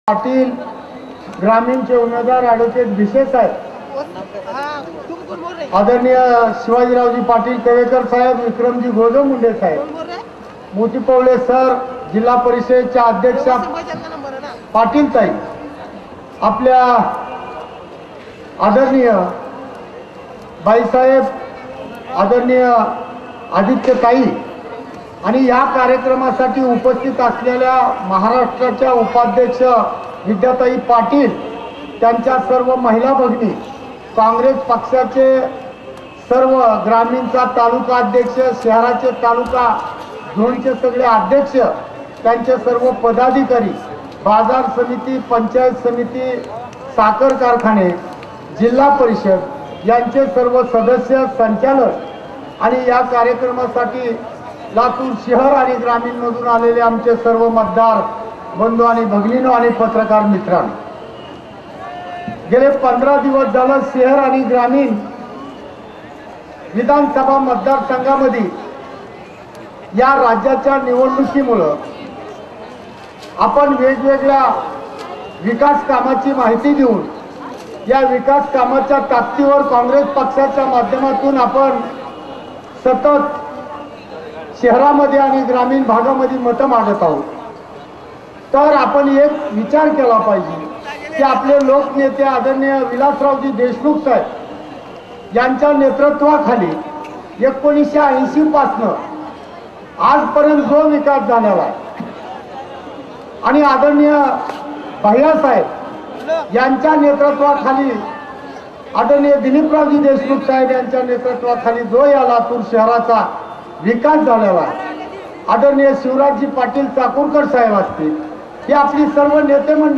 पाटील ग्रामीणचे उमेदवार ॲडव्होकेट भिसे साहेब, आदरणीय शिवाजीरावजी पाटील तवेकर साहेब, विक्रमजी गोजमुंडे साहेब, मोती पवले सर, जिल्हा परिषदेच्या अध्यक्षा पाटील ताई, आपल्या आदरणीय बाईसाहेब, आदरणीय आदित्य ताई आणि या कार्यक्रमासाठी उपस्थित असलेल्या महाराष्ट्राच्या उपाध्यक्ष विद्याताई पाटील, त्यांच्या सर्व महिला भगिनी, काँग्रेस पक्षाचे सर्व ग्रामीणचा तालुका अध्यक्ष, शहराचे तालुका झोनचे सगळे अध्यक्ष, त्यांचे सर्व पदाधिकारी, बाजार समिती, पंचायत समिती, साखर कारखाने, जिल्हा परिषद यांचे सर्व सदस्य, संचालक आणि या कार्यक्रमासाठी लातूर शहर आणि ग्रामीणमधून आलेले आमचे सर्व मतदार बंधू आणि भगिनींनो आणि पत्रकार मित्रांनो, गेले 15 दिवस झालं शहर आणि ग्रामीण विधानसभा मतदारसंघामध्ये या राज्याच्या निवडणुकीमुळे आपण वेगवेगळ्या विकास कामाची माहिती देऊन या विकास कामाच्या ताकदीवर काँग्रेस पक्षाच्या माध्यमातून आपण सतत शहरामध्ये आणि ग्रामीण भागामध्ये मतं मागत आहोत. तर आपण एक विचार केला पाहिजे की आपले लोकनेते आदरणीय विलासरावजी देशमुख साहेब यांच्या नेतृत्वाखाली 1980 पासून आजपर्यंत जो विकास झालेला आहे आणि आदरणीय भैयासाहेब यांच्या नेतृत्वाखाली आदरणीय दिलीपरावजी देशमुख साहेब यांच्या नेतृत्वाखाली जो या लातूर शहराचा विकास झालेला आहे, आदरणीय शिवराजजी पाटील चाकूरकर साहेब असतील, ही आपली सर्व नेते मंडळी